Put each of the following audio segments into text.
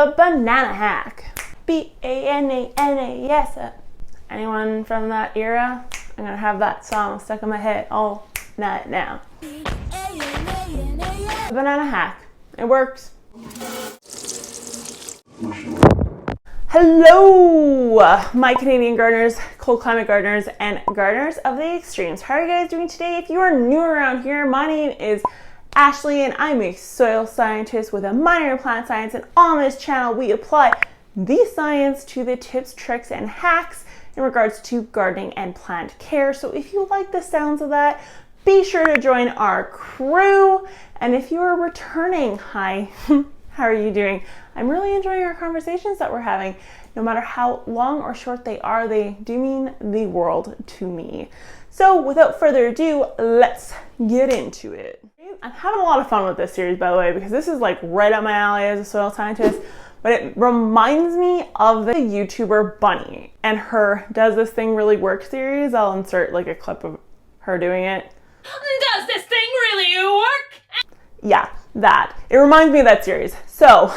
A banana hack. B-A-N-A-N-A-S. Anyone from that era? I'm gonna have that song stuck in my head all night now. A banana hack. It works. Hello, my Canadian gardeners, cold climate gardeners, and gardeners of the extremes. How are you guys doing today? If you are new around here, my name is Ashley and I'm a soil scientist with a minor in plant science, and on this channel we apply the science to the tips, tricks, and hacks in regards to gardening and plant care. So if you like the sounds of that, be sure to join our crew. And if you are returning, hi, how are you doing? I'm really enjoying our conversations that we're having. No matter how long or short they are, they do mean the world to me. So without further ado, let's get into it. I'm having a lot of fun with this series, by the way, because this is like right up my alley as a soil scientist, but it reminds me of the YouTuber Bunny and her Does This Thing Really Work series. I'll insert like a clip of her doing it. Does this thing really work? Yeah, that. It reminds me of that series. So,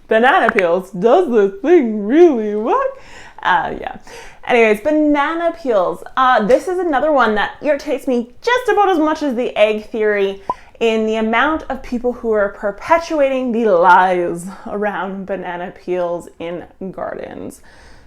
banana peels, does this thing really work? Yeah. Anyways, banana peels. This is another one that irritates me just about as much as the egg theory in the amount of people who are perpetuating the lies around banana peels in gardens.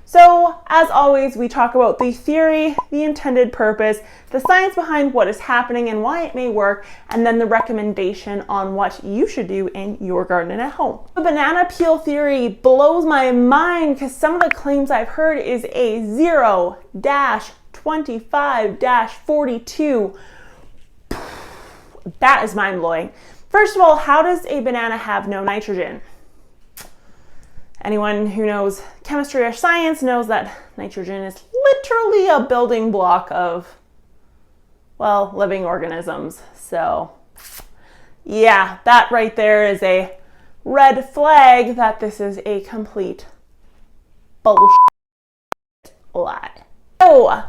So, as always, we talk about the theory, the intended purpose, the science behind what is happening and why it may work, and then the recommendation on what you should do in your garden at home. The banana peel theory blows my mind because some of the claims I've heard is a 0-25-42. That is mind-blowing. First of all, how does a banana have no nitrogen? Anyone who knows chemistry or science knows that nitrogen is literally a building block of, well, living organisms. So, yeah, that right there is a red flag that this is a complete bullshit lie. So,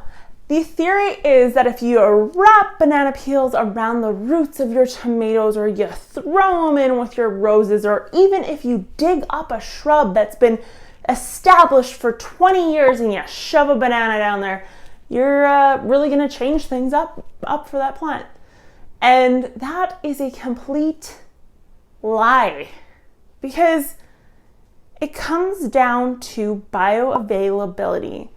the theory is that if you wrap banana peels around the roots of your tomatoes, or you throw them in with your roses, or even if you dig up a shrub that's been established for 20 years and you shove a banana down there, you're really going to change things up for that plant. And that is a complete lie, because it comes down to bioavailability.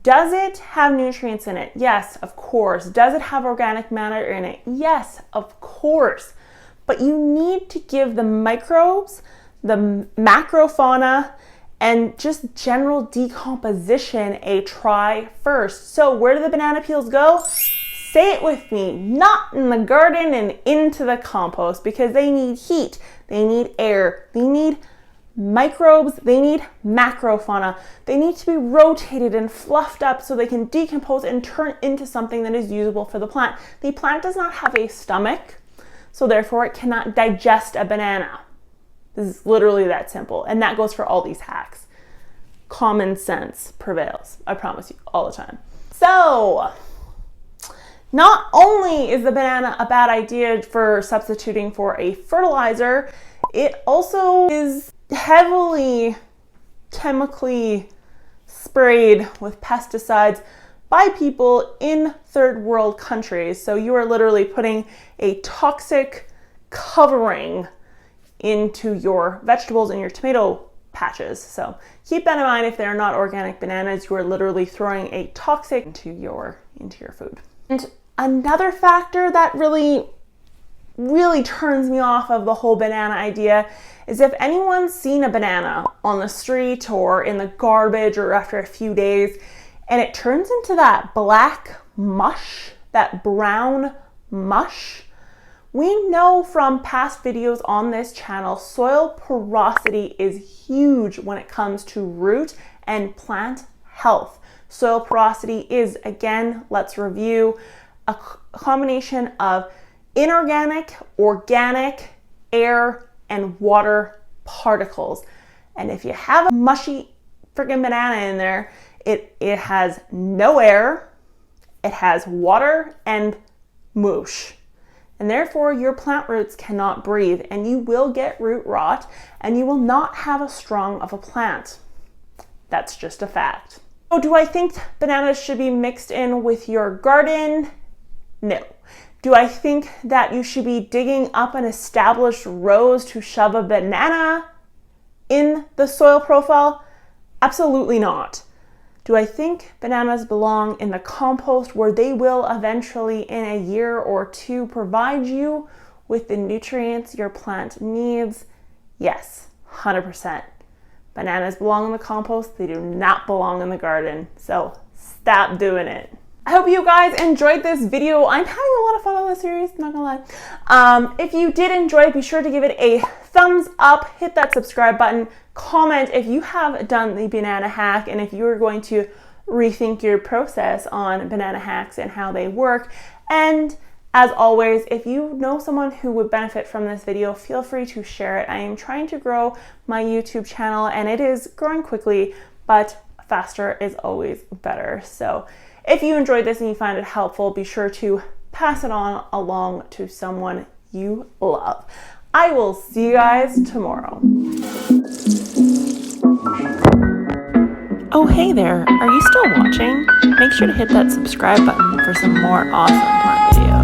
Does it have nutrients in it? Yes, of course. Does it have organic matter in it? Yes, of course. But you need to give the microbes, the macrofauna, and just general decomposition a try first. So where do the banana peels go? Say it with me, not in the garden and into the compost, because they need heat, they need air, they need microbes, they need macrofauna. They need to be rotated and fluffed up so they can decompose and turn into something that is usable for the plant. The plant does not have a stomach, so therefore it cannot digest a banana. This is literally that simple, and that goes for all these hacks. Common sense prevails, I promise you, all the time. So, not only is the banana a bad idea for substituting for a fertilizer, it also is heavily chemically sprayed with pesticides by people in third world countries. So you are literally putting a toxic covering into your vegetables and your tomato patches. So keep that in mind. If they're not organic bananas, you are literally throwing a toxic into your food. And another factor that really turns me off of the whole banana idea is if anyone's seen a banana on the street or in the garbage or after a few days and it turns into that black mush, that brown mush, we know from past videos on this channel, soil porosity is huge when it comes to root and plant health. Soil porosity is, again, let's review, a combination of inorganic, organic, air, and water particles. And if you have a mushy freaking banana in there, it has no air, it has water and mush. and therefore your plant roots cannot breathe, and you will get root rot, and you will not have as strong of a plant. That's just a fact. So do I think bananas should be mixed in with your garden? No. Do I think that you should be digging up an established rows to shove a banana in the soil profile? Absolutely not. Do I think bananas belong in the compost where they will eventually in a year or two provide you with the nutrients your plant needs? Yes, 100%. Bananas belong in the compost. They do not belong in the garden. So stop doing it. I hope you guys enjoyed this video. I'm having a lot of fun on this series, not gonna lie. If you did enjoy, be sure to give it a thumbs up, hit that subscribe button, comment if you have done the banana hack and if you are going to rethink your process on banana hacks and how they work. And as always, if you know someone who would benefit from this video, feel free to share it. I am trying to grow my YouTube channel and it is growing quickly, but faster is always better. So if you enjoyed this and you find it helpful, be sure to pass it on along to someone you love. I will see you guys tomorrow. Oh, hey there. Are you still watching? Make sure to hit that subscribe button for some more awesome plant videos.